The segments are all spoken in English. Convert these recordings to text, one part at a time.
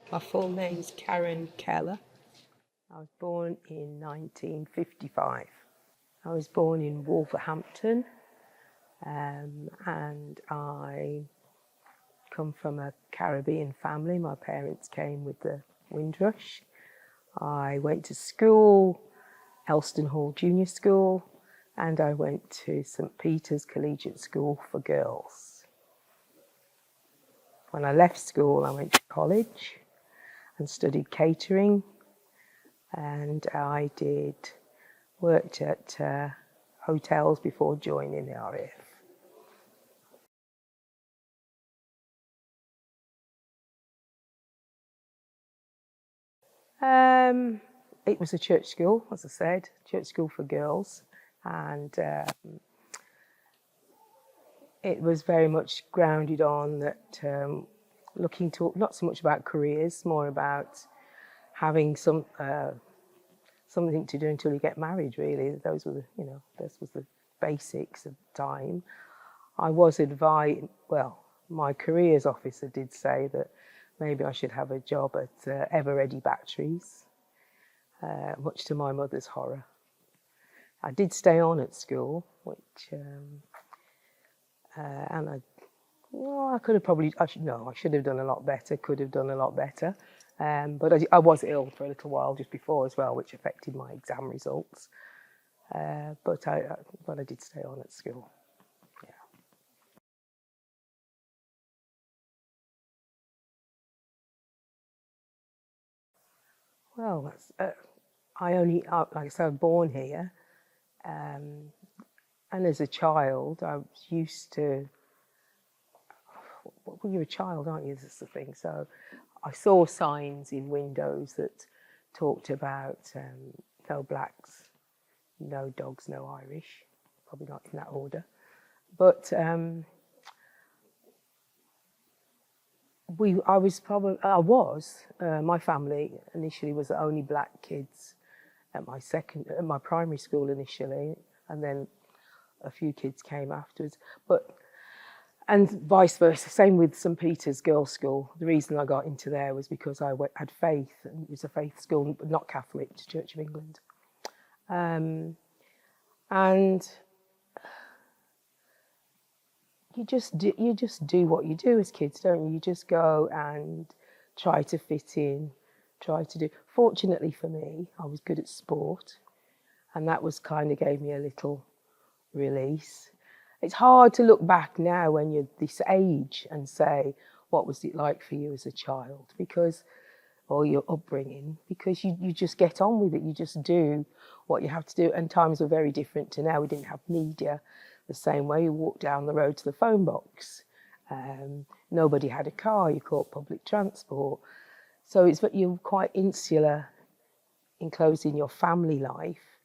My full name's Karen Keller. I was born in 1955. I was born in Wolverhampton, and I come from a Caribbean family. My parents came with the Windrush. I went to school, Elston Hall Junior School, and I went to St Peter's Collegiate School for Girls. When I left school, I went to college and studied catering, and I worked at hotels before joining the RAF. It was a church school, as I said, church school for girls, and it was very much grounded on that looking to not so much about careers, more about having something to do until you get married. Really, those were this was the basics of the time. I was advised. Well, my careers officer did say that maybe I should have a job at Ever Ready Batteries, much to my mother's horror. I did stay on at school, which and I could have probably, I should have done a lot better, could have done a lot better. But I was ill for a little while just before as well, which affected my exam results. But I did stay on at school. Yeah. Well, like I said, I'm born here, and as a child, I was used to. Well, you're a child, aren't you? This is the thing. So, I saw signs in windows that talked about no blacks, no dogs, no Irish. Probably not in that order, but my family initially was the only black kids at my primary school initially, and then a few kids came afterwards. And vice versa, same with St Peter's Girls' School. The reason I got into there was because I had faith, and it was a faith school, but not Catholic, Church of England. And you just do what you do as kids, don't you? You just go and try to fit in, try to do. Fortunately for me, I was good at sport, and that was kind of gave me a little release. It's hard to look back now when you're this age and say, what was it like for you as a child? Or your upbringing, because you just get on with it. You just do what you have to do. And times were very different to now. We didn't have media the same way. You walked down the road to the phone box. Nobody had a car. You caught public transport. So you're quite insular, enclosed in your family life.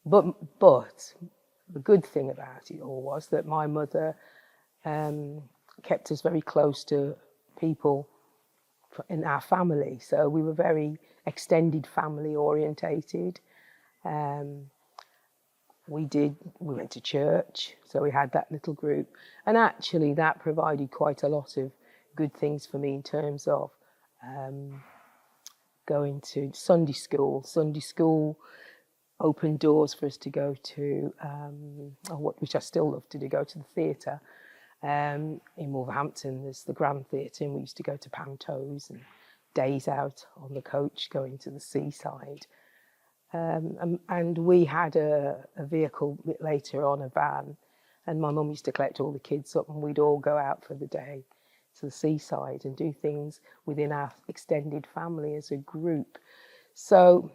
But the good thing about it all was that my mother kept us very close to people in our family. So we were very extended family orientated. We went to church, so we had that little group. And actually that provided quite a lot of good things for me in terms of going to Sunday school. Sunday school opened doors for us to go to, which I still love to do, go to the theatre. In Wolverhampton, there's the Grand Theatre, and we used to go to pantos and days out on the coach going to the seaside. And we had a vehicle a bit later on, a van, and my mum used to collect all the kids up, and we'd all go out for the day to the seaside and do things within our extended family as a group. So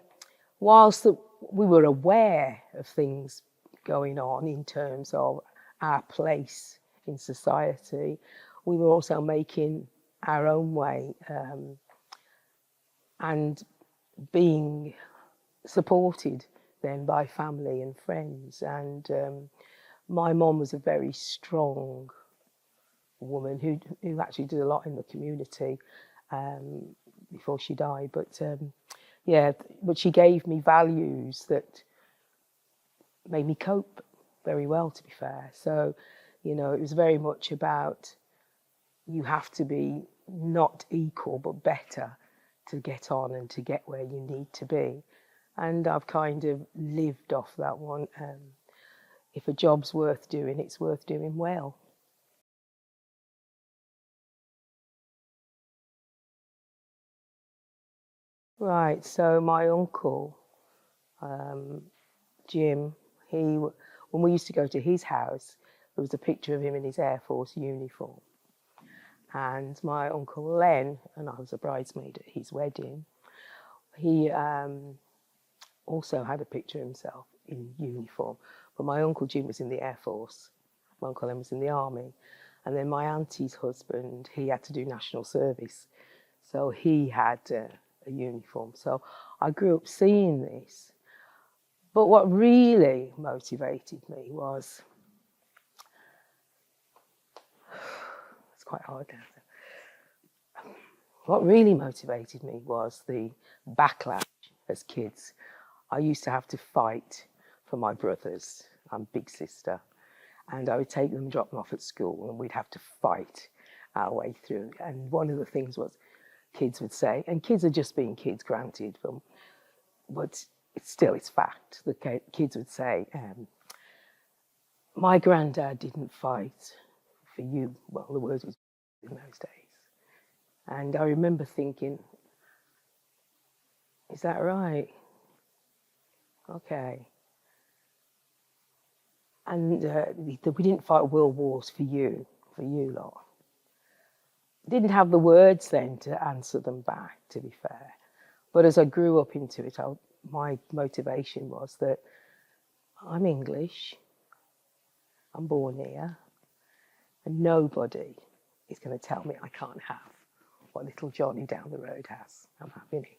whilst we were aware of things going on in terms of our place in society, we were also making our own way and being supported then by family and friends. And my mom was a very strong woman who actually did a lot in the community before she died. But she gave me values that made me cope very well, to be fair. So, it was very much about you have to be not equal, but better to get on and to get where you need to be. And I've kind of lived off that one. If a job's worth doing, it's worth doing well. Right, so my uncle, Jim, when we used to go to his house, there was a picture of him in his Air Force uniform. And my uncle Len, and I was a bridesmaid at his wedding, he also had a picture of himself in uniform. But my uncle Jim was in the Air Force. My uncle Len was in the Army. And then my auntie's husband, he had to do national service. So he had a uniform. So I grew up seeing this. But what really motivated me was, it's quite hard now. What really motivated me was the backlash as kids. I used to have to fight for my brothers. I'm big sister. And I would take them and drop them off at school, and we'd have to fight our way through. And one of the things was kids would say, and kids are just being kids, granted, but it's fact. The kids would say, my granddad didn't fight for you. Well, the word was in those days. And I remember thinking, is that right? Okay. And we didn't fight world wars for you lot. Didn't have the words then to answer them back, to be fair. But as I grew up into it, my motivation was that I'm English, I'm born here, and nobody is going to tell me I can't have what little Johnny down the road has. I'm having it.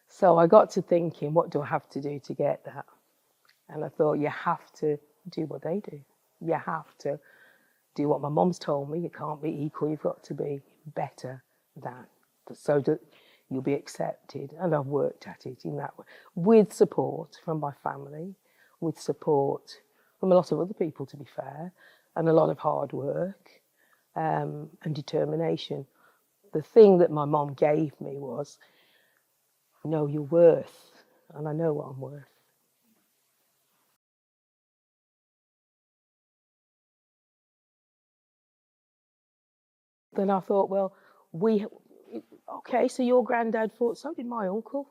So I got to thinking, what do I have to do to get that? And I thought, you have to do what they do. You have to do what my mom's told me. You can't be equal. You've got to be better than, so that you'll be accepted. And I've worked at it in that way, with support from my family, with support from a lot of other people, to be fair, and a lot of hard work and determination. The thing that my mom gave me was, know your worth, and I know what I'm worth. Then I thought, well, okay, so your granddad fought, so did my uncle.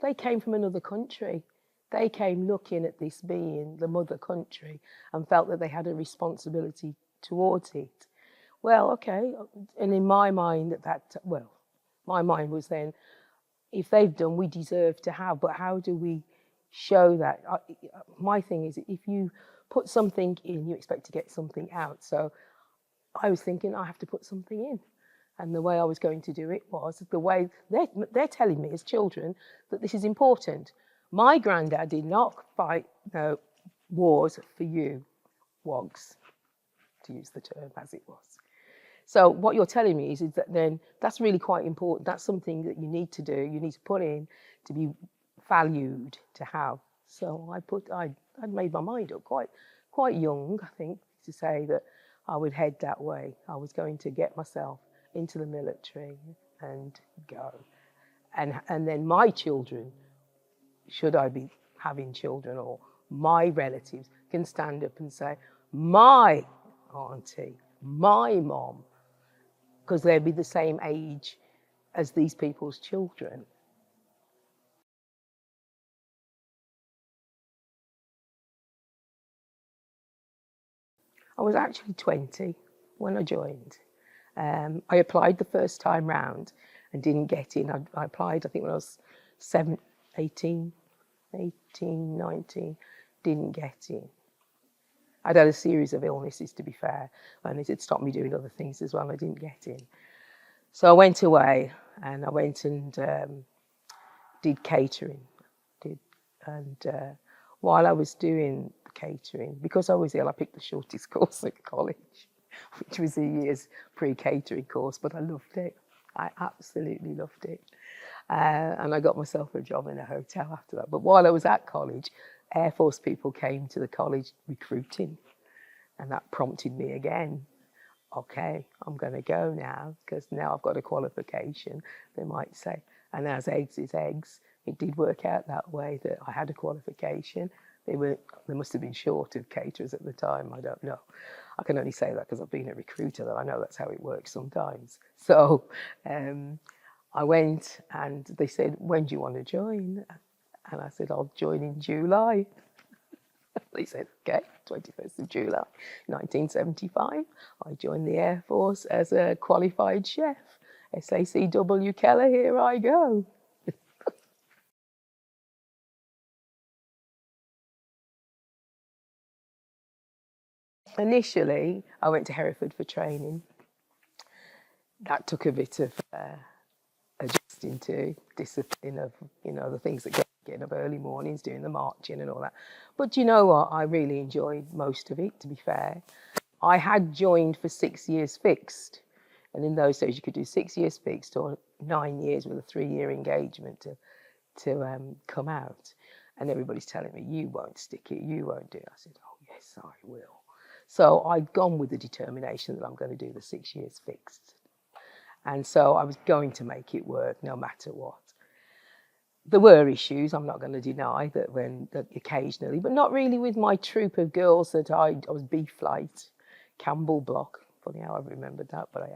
They came from another country. They came looking at this being the mother country and felt that they had a responsibility towards it. Well, okay, and in my mind my mind was then, if they've done, we deserve to have, but how do we show that? My thing is, if you put something in, you expect to get something out. So I was thinking, I have to put something in. And the way I was going to do it was the way they're telling me as children that this is important. My granddad did not fight wars for you, wogs, to use the term as it was. So what you're telling me is that then that's really quite important. That's something that you need to do. You need to put in to be valued, to have. So I'd made my mind up quite young, I think, to say that I would head that way. I was going to get myself into the military and go. And then my children, should I be having children, or my relatives, can stand up and say, my auntie, my mom, because they'd be the same age as these people's children. I was actually 20 when I joined. I applied the first time round and didn't get in. I applied, I think, when I was 18, 19, didn't get in. I'd had a series of illnesses, to be fair, and it had stopped me doing other things as well. I didn't get in. So I went away, and I went and did catering. While I was doing the catering, because I was ill, I picked the shortest course at college, which was a year's pre-catering course, but I loved it. I absolutely loved it. And I got myself a job in a hotel after that. But while I was at college, Air Force people came to the college recruiting, and that prompted me again. okay, I'm going to go now because now I've got a qualification, they might say. And as eggs is eggs, it did work out that way, that I had a qualification. They must have been short of caterers at the time, I don't know. I can only say that because I've been a recruiter, that I know that's how it works sometimes. So I went and they said, when do you want to join? And I said, I'll join in July. They said, okay, 21st of July, 1975. I joined the Air Force as a qualified chef. SACW Kellar, here I go. Initially, I went to Hereford for training. That took a bit of adjusting to discipline of, the things that getting up early mornings, doing the marching and all that. But you know what? I really enjoyed most of it, to be fair. I had joined for 6 years fixed. And in those days, you could do 6 years fixed or 9 years with a 3-year engagement to come out. And everybody's telling me, you won't stick it, you won't do it. I said, oh, yes, I will. So I'd gone with the determination that I'm going to do the 6 years fixed. And so I was going to make it work no matter what. There were issues, I'm not going to deny, that occasionally, but not really with my troop of girls that I was B Flight, Campbell Block. Funny how I remembered that, but I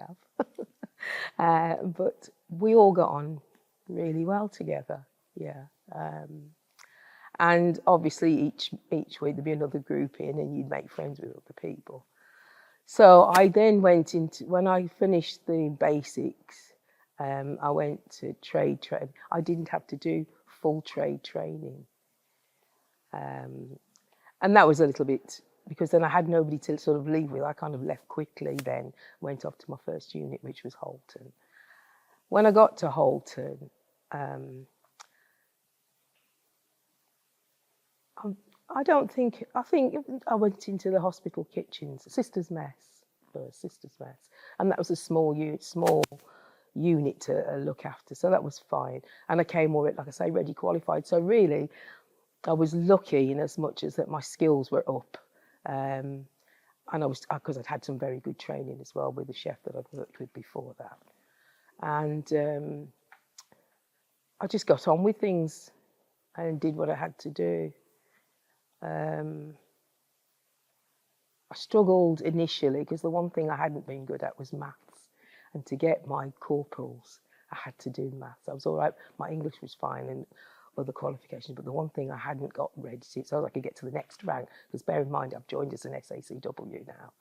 have. But we all got on really well together, yeah. And obviously each week there'd be another group in and you'd make friends with other people. So I then went into, when I finished the basics, I went to trade. I didn't have to do full trade training. And that was a little bit, because then I had nobody to sort of leave with. I kind of left quickly then, went off to my first unit, which was Holton. When I got to Holton, I think I went into the hospital kitchens, Sister's Mess, and that was a small unit to look after, so that was fine. And I came already, like I say, ready qualified. So really, I was lucky in as much as that my skills were up, and I was, because I'd had some very good training as well with the chef that I'd worked with before that, and I just got on with things and did what I had to do. I struggled initially because the one thing I hadn't been good at was maths, and to get my corporals, I had to do maths. I was all right, my English was fine and other qualifications, but the one thing I hadn't got ready to, so I could get to the next rank, because bear in mind I've joined as an SACW now.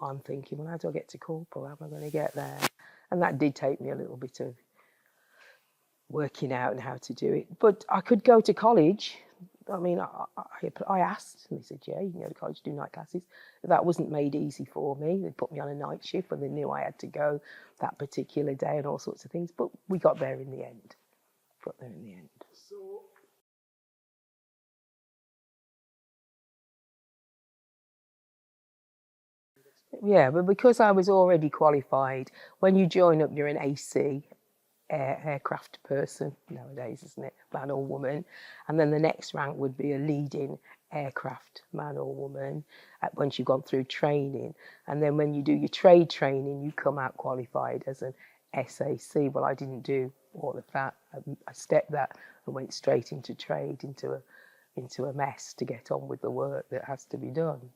I'm thinking, well, how do I get to corporal? How am I going to get there? And that did take me a little bit of working out and how to do it. But I could go to college. I mean, I asked, and they said, yeah, you can go to college, do night classes. That wasn't made easy for me. They put me on a night shift when they knew I had to go that particular day and all sorts of things. But we got there in the end. Yeah, but because I was already qualified, when you join up, you're an AC, aircraft person nowadays, isn't it? Man or woman. And then the next rank would be a leading aircraft man or woman once you've gone through training. And then when you do your trade training, you come out qualified as an SAC. Well, I didn't do all of that. I stepped that and went straight into trade, into a mess to get on with the work that has to be done.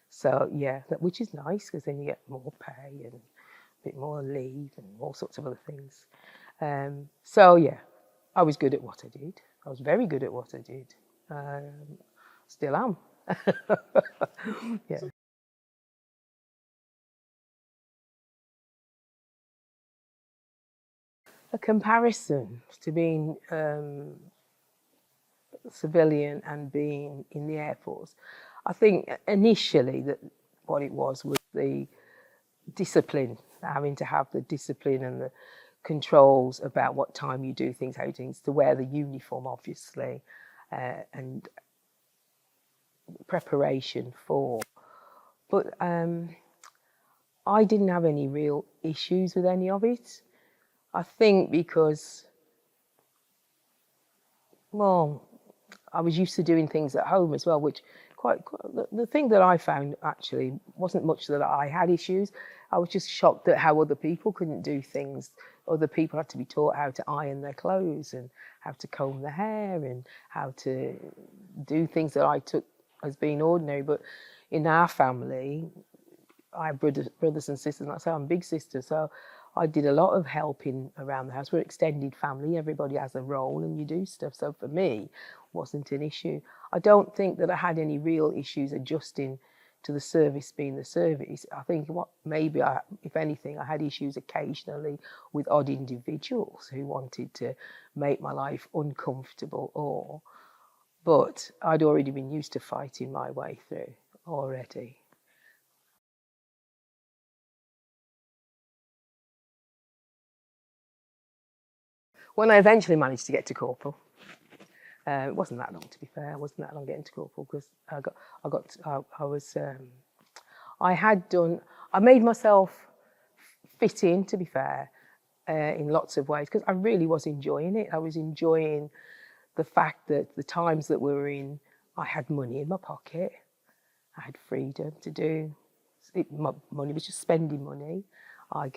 So yeah, which is nice because then you get more pay and a bit more leave and all sorts of other things. So yeah, I was good at what I did. I was very good at what I did. Still am. Yeah. A comparison to being civilian and being in the Air Force. I think initially that what it was the discipline, having to have the discipline and the controls about what time you do things, how you do things, to wear the uniform, obviously, and preparation for. But I didn't have any real issues with any of it. I think because, well, I was used to doing things at home as well, which the thing that I found actually wasn't much that I had issues. I was just shocked at how other people couldn't do things. Other people had to be taught how to iron their clothes and how to comb their hair and how to do things that I took as being ordinary. But in our family, I have brothers and sisters, and like I say, I'm a big sister, so I did a lot of helping around the house. We're extended family, everybody has a role and you do stuff. So for me, wasn't an issue. I don't think that I had any real issues adjusting to the service being the service. I think if anything, I had issues occasionally with odd individuals who wanted to make my life uncomfortable but I'd already been used to fighting my way through already. When I eventually managed to get to corporal, it wasn't that long, to be fair. It wasn't that long getting to corporal because I made myself fit in, to be fair, in lots of ways because I really was enjoying it. I was enjoying the fact that the times that we were in, I had money in my pocket. I had freedom to do. My money was just spending money. I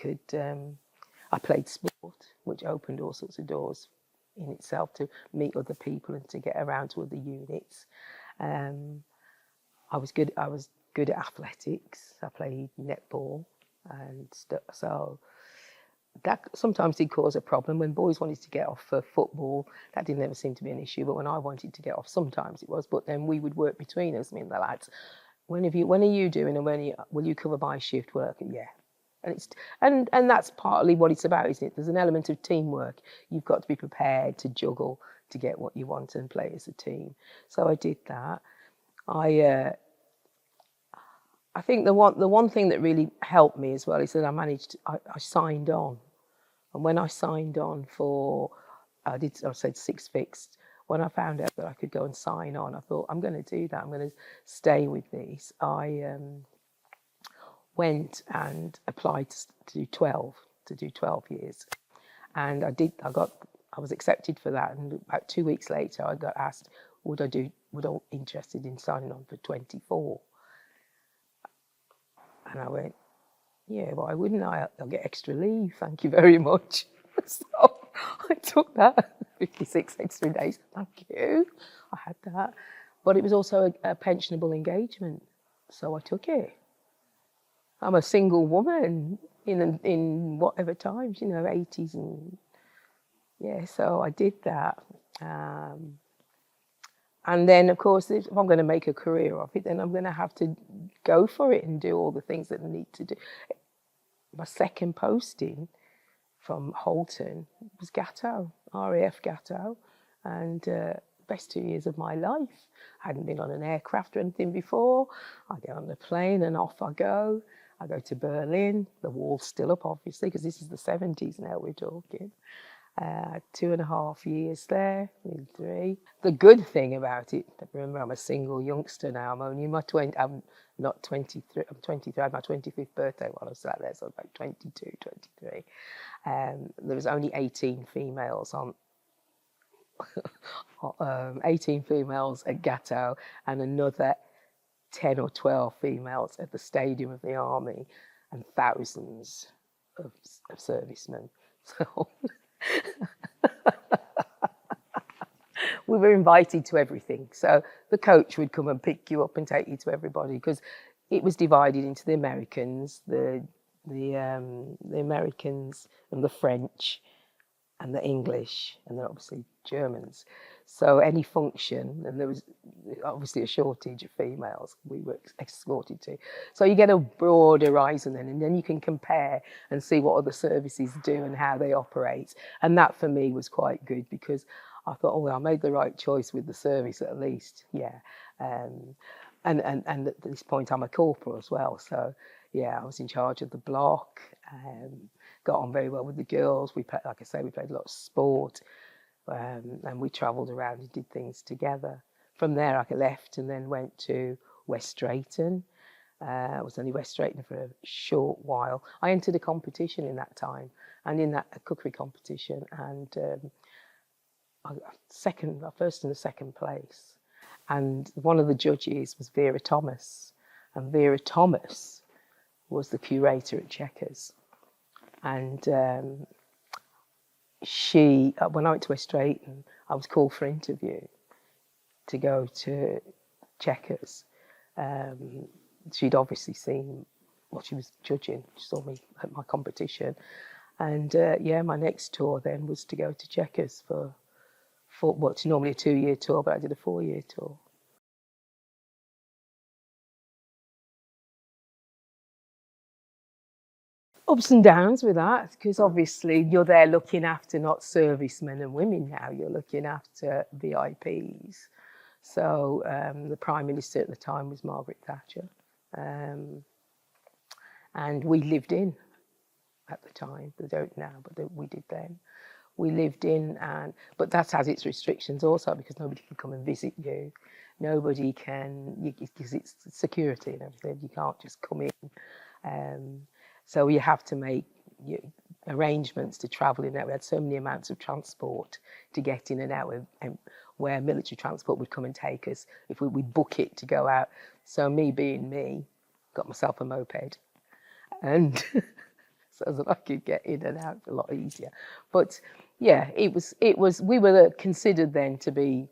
played sport, which opened all sorts of doors in itself to meet other people and to get around to other units. I was good at athletics. I played netball and stuff. So that sometimes did cause a problem when boys wanted to get off for football. That didn't ever seem to be an issue. But when I wanted to get off, sometimes it was. But then we would work between us, me and the lads. When are you doing, and will you cover my shift work? Yeah. And that's partly what it's about, isn't it? There's an element of teamwork. You've got to be prepared to juggle to get what you want and play as a team. So I did that. I think the one thing that really helped me as well is that I signed on. And when I signed on I said 6 fixed. When I found out that I could go and sign on, I thought, I'm going to do that. I'm going to stay with this. I went and applied to do 12 years. And I was accepted for that. And about 2 weeks later, I got asked, would I be interested in signing on for 24? And I went, yeah, why wouldn't I? I'll get extra leave, thank you very much. So I took that, 56 extra days, thank you. I had that. But it was also a pensionable engagement, so I took it. I'm a single woman in whatever times, 80s and yeah, so I did that. And then, of course, if I'm going to make a career of it, then I'm going to have to go for it and do all the things that I need to do. My second posting from Holton was Gatto, RAF Gatto, and best 2 years of my life. I hadn't been on an aircraft or anything before. I get on the plane and off I go. I go to Berlin. The wall's still up, obviously, because this is the 70s now we're talking. 2.5 years there, maybe 3. The good thing about it, remember I'm a single youngster now. I'm not 23. I'm 23. I had my 25th birthday while I was sat there, so I was about 22, 23. There was only 18 females on 18 females at Gatto and another 10 or 12 females at the Stadium of the Army and thousands of servicemen. So we were invited to everything. So the coach would come and pick you up and take you to everybody because it was divided into the Americans, the Americans and the French and the English, and then obviously Germans. So any function, and there was obviously a shortage of females we were escorted to. So you get a broad horizon then, and then you can compare and see what other services do and how they operate. And that for me was quite good because I thought, oh, well, I made the right choice with the service at least, yeah. And at this point I'm a corporal as well, so yeah, I was in charge of the block. Got on very well with the girls. We played, like I say, we played a lot of sport, and we travelled around and did things together. From there, I left and then went to West Drayton. I was only West Drayton for a short while. I entered a competition in that time, and in that a cookery competition, and I first and the second place. And one of the judges was Vera Thomas, and Vera Thomas was the curator at Chequers. And when I went to West Drayton, I was called for interview to go to Chequers. She'd obviously seen what she was judging. She saw me at my competition. And my next tour then was to go to Chequers for what's normally a 2-year tour, but I did a 4-year tour. Ups and downs with that, because obviously you're there looking after not servicemen and women now, you're looking after VIPs. So the Prime Minister at the time was Margaret Thatcher. And we lived in at the time. They don't now, but we did then. We lived in, but that has its restrictions also, because nobody can come and visit you. Nobody can, because it's security and everything. You can't just come in. So you have to make arrangements to travel in there. We had so many amounts of transport to get in and out, where military transport would come and take us if we'd book it to go out. So me being me, got myself a moped, and so that I could get in and out a lot easier. But yeah, it was. We were considered then to be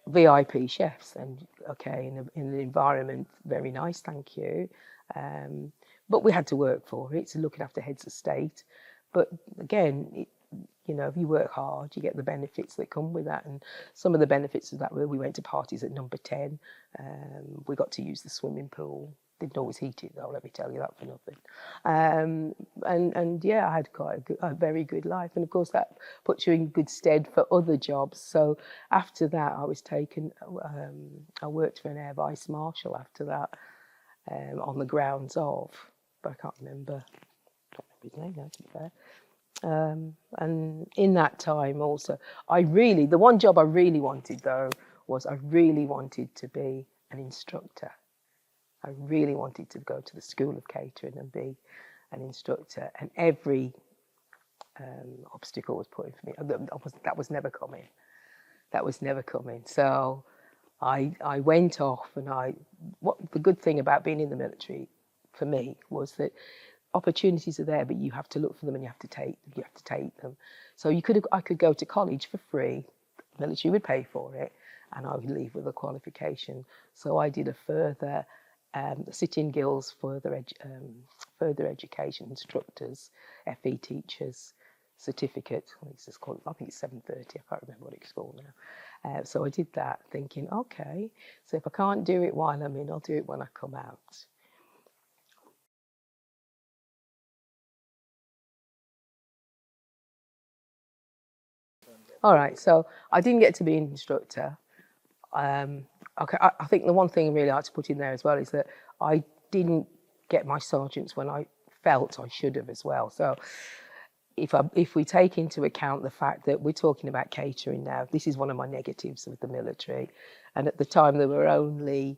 VIP chefs, and okay, in an environment very nice, thank you. But we had to work for it, so looking after heads of state. But again, if you work hard, you get the benefits that come with that. And some of the benefits of that were we went to parties at number 10. We got to use the swimming pool. Didn't always heat it though, let me tell you that for nothing. And yeah, I had quite a very good life. And of course that puts you in good stead for other jobs. So after that, I was taken, I worked for an Air Vice Marshal after that, on the grounds of, but I can't remember his name now, to be fair. And in that time also, the one job I really wanted though, was I really wanted to be an instructor. I really wanted to go to the School of Catering and be an instructor, and every obstacle was put in for me. That was never coming. That was never coming. So I went off, and the good thing about being in the military for me was that opportunities are there, but you have to look for them and you have to take them. So I could go to college for free. The military would pay for it, and I would leave with a qualification. So I did a further sit-in guilds further education instructors, FE teachers certificate. I think it's 7:30. I can't remember what it's called now. So I did that, thinking, okay, so if I can't do it while I'm in, I'll do it when I come out. All right, so I didn't get to be an instructor. Okay, I think the one thing really I had to put in there as well is that I didn't get my sergeants when I felt I should have as well. So if we take into account the fact that we're talking about catering now, this is one of my negatives of the military. And at the time, there were only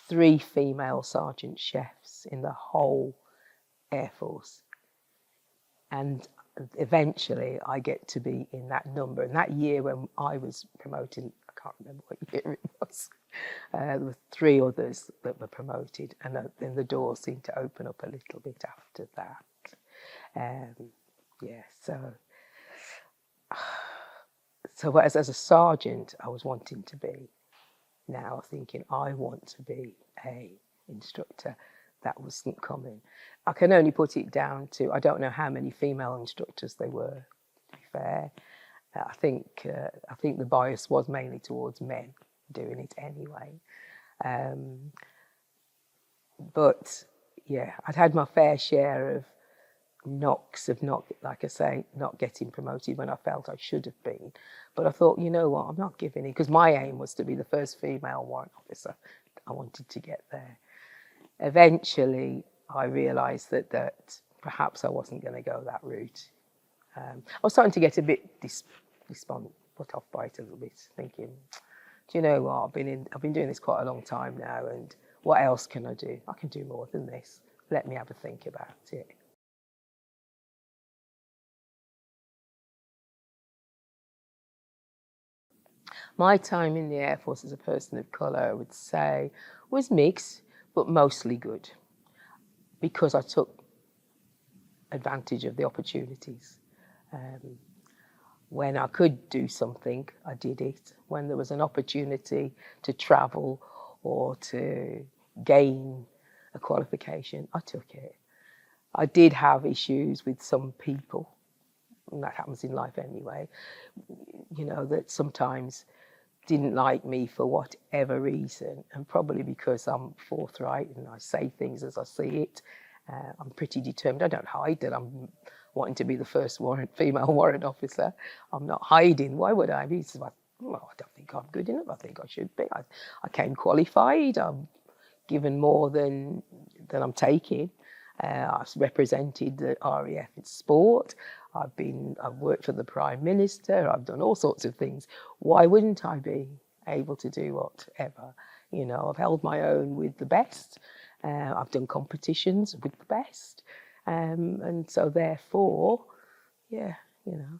3 female sergeant chefs in the whole Air Force. And eventually I get to be in that number. And that year when I was promoted, I can't remember what year it was, there were 3 others that were promoted, and then the door seemed to open up a little bit after that. So as a sergeant, I was wanting to be. Now thinking, I want to be a instructor. That wasn't coming. I can only put it down to, I don't know how many female instructors there were, to be fair. I think the bias was mainly towards men doing it anyway. But yeah, I'd had my fair share of knocks of not getting promoted when I felt I should have been. But I thought, you know what, I'm not giving it, because my aim was to be the first female warrant officer. I wanted to get there. Eventually, I realised that perhaps I wasn't going to go that route. I was starting to get a bit put off by it a little bit, thinking, do you know what, I've been doing this quite a long time now, and what else can I do? I can do more than this. Let me have a think about it. My time in the Air Force as a person of colour, I would say, was mixed, but mostly good, because I took advantage of the opportunities. When I could do something, I did it. When there was an opportunity to travel or to gain a qualification, I took it. I did have issues with some people, and that happens in life anyway, you know, that sometimes didn't like me for whatever reason, and probably because I'm forthright and I say things as I see it. I'm pretty determined. I don't hide that I'm wanting to be the first female warrant officer. I'm not hiding. Why would I? He says, well, I don't think I'm good enough. I think I should be. I came qualified. I'm given more than I'm taking. I've represented the RAF in sport. I've worked for the Prime Minister. I've done all sorts of things. Why wouldn't I be able to do whatever? You know, I've held my own with the best. I've done competitions with the best. And so therefore, yeah, you know.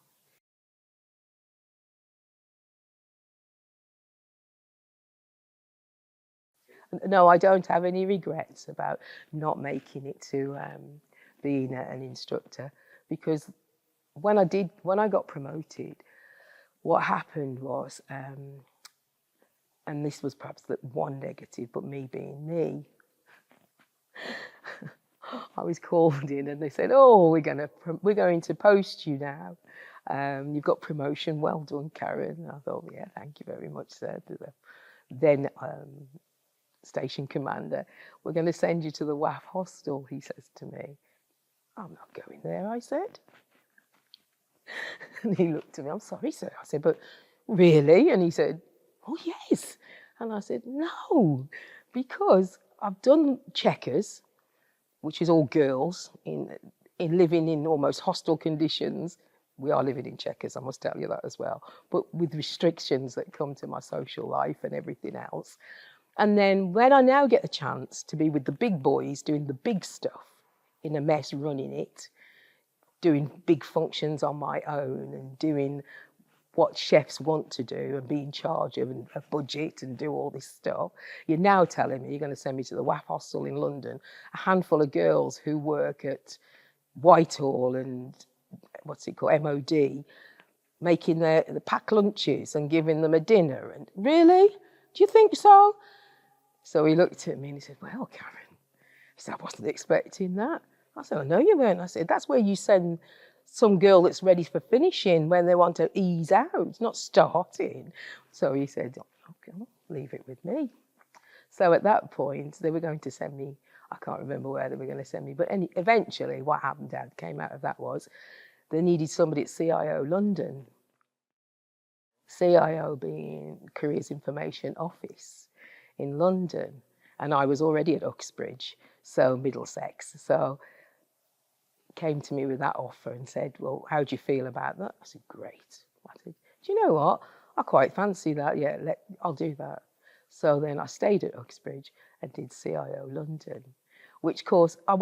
No, I don't have any regrets about not making it to being an instructor, because when I got promoted, what happened was, and this was perhaps the one negative, but me being me, I was called in and they said, "Oh, we're going to post you now. You've got promotion. Well done, Karen." And I thought, "Yeah, thank you very much, sir." Then station commander, "We're going to send you to the WAF hostel," he says to me. "I'm not going there," I said. And he looked at me, "I'm sorry, sir." I said, "But really?" And he said, "Oh, yes." And I said, "No, because I've done Chequers, which is all girls, in living in almost hostile conditions. We are living in Chequers, I must tell you that as well, but with restrictions that come to my social life and everything else. And then when I now get the chance to be with the big boys doing the big stuff in a mess, running it, doing big functions on my own and doing what chefs want to do and be in charge of a budget and do all this stuff, you're now telling me you're going to send me to the WAF hostel in London, a handful of girls who work at Whitehall and what's it called, MOD, making the packed lunches and giving them a dinner. And really? Do you think so? So he looked at me and he said, "Well, Karen," he said, "I wasn't expecting that." I said, "I know you weren't." I said, "That's where you send some girl that's ready for finishing when they want to ease out, not starting." So he said, "Okay, well, leave it with me." So at that point, they were going to send me, I can't remember where they were going to send me, but eventually what happened came out of that was they needed somebody at CIO London, CIO being Careers Information Office in London. And I was already at Uxbridge, so Middlesex. So came to me with that offer and said, "Well, how do you feel about that?" I said, "Great." I said, "Do you know what? I quite fancy that. Yeah, I'll do that." So then I stayed at Uxbridge and did CIO London, which of course I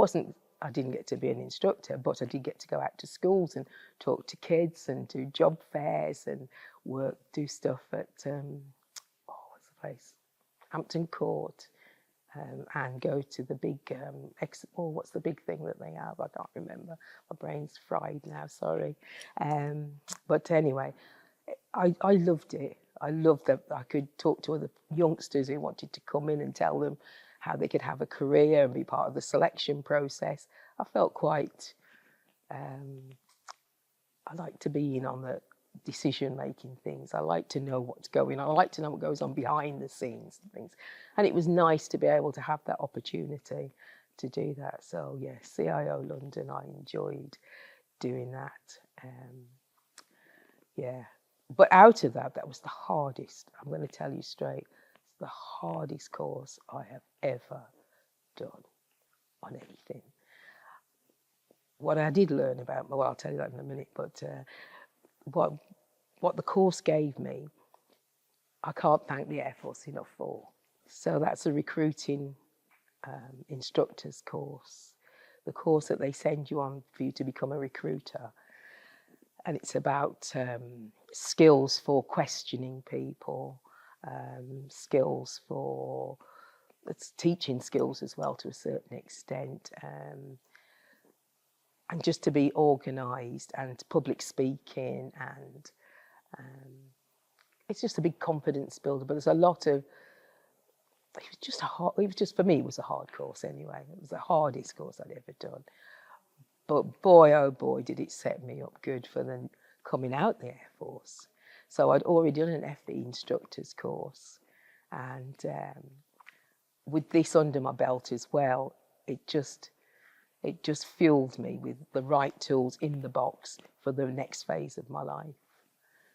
didn't get to be an instructor, but I did get to go out to schools and talk to kids and do job fairs and do stuff at, what's the place? Hampton Court. And go to the big, what's the big thing that they have? I can't remember. My brain's fried now, sorry. But anyway, I loved it. I loved that I could talk to other youngsters who wanted to come in and tell them how they could have a career and be part of the selection process. I felt quite, I like to be in on the decision-making things. I like to know what's going on. I like to know what goes on behind the scenes and things. And it was nice to be able to have that opportunity to do that. So yeah, CIO London, I enjoyed doing that. Yeah, but out of that, that was the hardest. I'm going to tell you straight, it's the hardest course I have ever done on anything. What I did learn about, well, I'll tell you that in a minute, but what the course gave me, I can't thank the Air Force enough for. So that's a recruiting instructor's course, the course that they send you on for you to become a recruiter. and it's about skills for questioning people, skills for it's teaching skills as well to a certain extent, and just to be organised and public speaking, and it's just a big confidence builder. But there's a lot of it was just for me, it was a hard course anyway. It was the hardest course I'd ever done. But boy, oh boy, did it set me up good for the coming out the Air Force. So I'd already done an FE instructor's course, and with this under my belt as well, it just fueled me with the right tools in the box for the next phase of my life.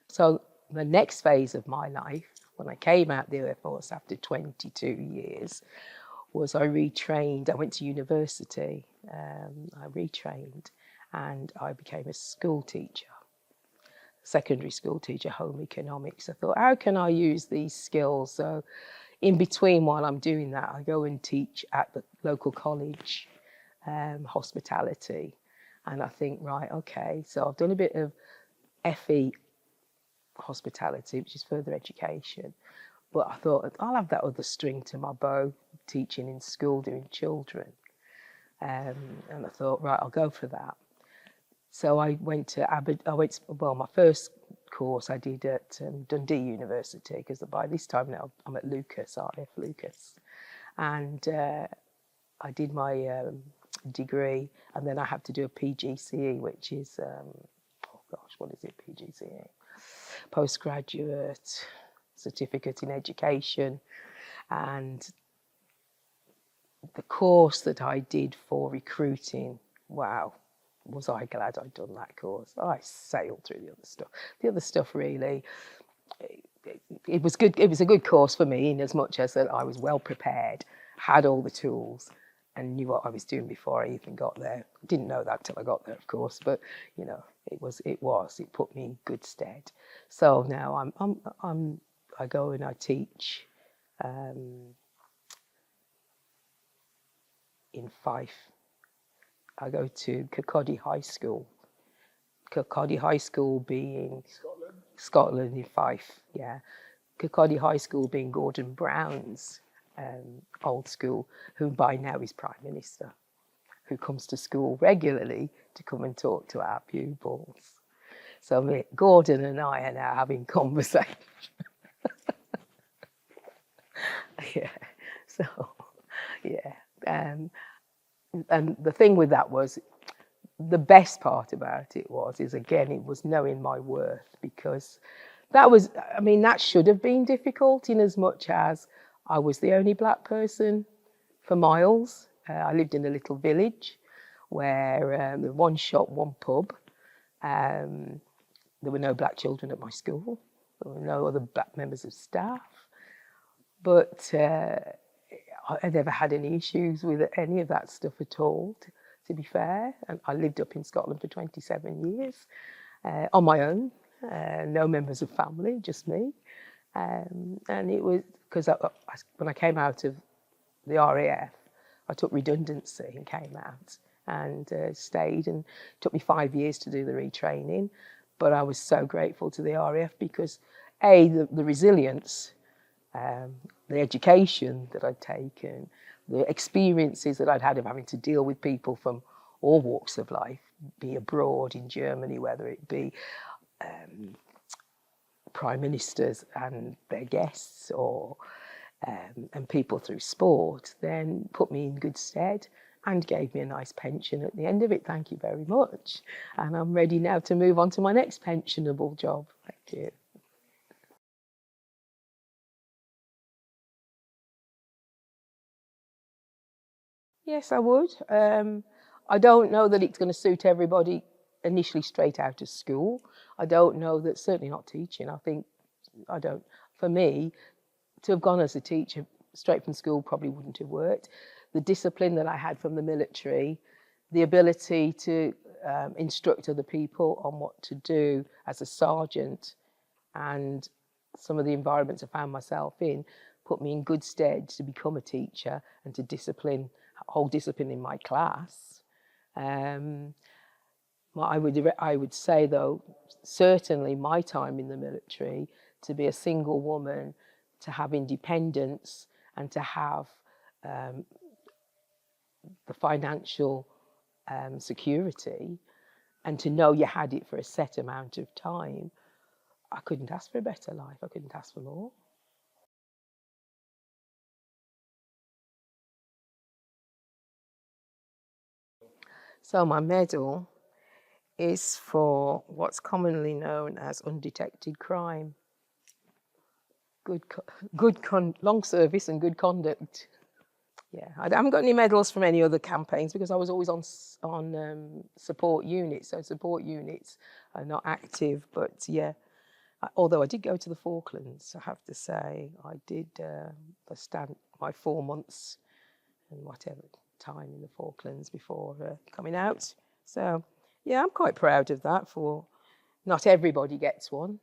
So the next phase of my life, when I came out the Air Force after 22 years, was I retrained. I went to university, I retrained, and I became a school teacher, secondary school teacher, home economics. I thought, how can I use these skills? So in between, while I'm doing that, I go and teach at the local college, hospitality. And I think, right, okay, so I've done a bit of FE hospitality, which is further education. But I thought, I'll have that other string to my bow, teaching in school, doing children. And I thought, right, I'll go for that. So I went to my first course I did at Dundee University, because by this time now I'm at Lucas, RAF Lucas. And I did my degree, and then I had to do a PGCE, which is, what is it, PGCE? Postgraduate Certificate in Education. And the course that I did for recruiting, wow, was I glad I'd done that course. I sailed through the other stuff. The other stuff really, it was good. It was a good course for me, in as much as that I was well prepared, had all the tools, and knew what I was doing before I even got there. Didn't know that till I got there, of course, but you know, it put me in good stead. So now I go and I teach in Fife. I go to Kirkcaldy High School. Kirkcaldy High School being Scotland in Fife, yeah. Kirkcaldy High School being Gordon Brown's old school, who by now is Prime Minister, who comes to school regularly to come and talk to our pupils. So Gordon and I are now having conversation. Yeah, so, yeah. And the thing with that was, the best part about it was knowing my worth, because that should have been difficult, in as much as I was the only black person for miles. I lived in a little village where there was one shop, one pub. There were no black children at my school. There were no other black members of staff. But I never had any issues with any of that stuff at all, to be fair. And I lived up in Scotland for 27 years on my own, no members of family, just me. And it was because when I came out of the RAF, I took redundancy and came out and stayed. And it took me 5 years to do the retraining. But I was so grateful to the RAF because, the resilience, the education that I'd taken, the experiences that I'd had of having to deal with people from all walks of life, be abroad in Germany, whether it be prime ministers and their guests, or and people through sport, then put me in good stead and gave me a nice pension at the end of it. Thank you very much. And I'm ready now to move on to my next pensionable job. Thank you. Yes, I would. I don't know that it's going to suit everybody initially straight out of school. I don't know that, certainly not teaching. For me, to have gone as a teacher straight from school probably wouldn't have worked. The discipline that I had from the military, the ability to instruct other people on what to do as a sergeant, and some of the environments I found myself in put me in good stead to become a teacher and to hold discipline in my class. I would say, though, certainly my time in the military, to be a single woman, to have independence and to have the financial security and to know you had it for a set amount of time, I couldn't ask for a better life. I couldn't ask for more. So my medal is for what's commonly known as undetected crime. Long service and good conduct. Yeah, I haven't got any medals from any other campaigns because I was always on support units. So support units are not active, but yeah. Although I did go to the Falklands, I have to say, I did my 4 months and whatever time in the Falklands before coming out. So yeah, I'm quite proud of that. For not everybody gets one.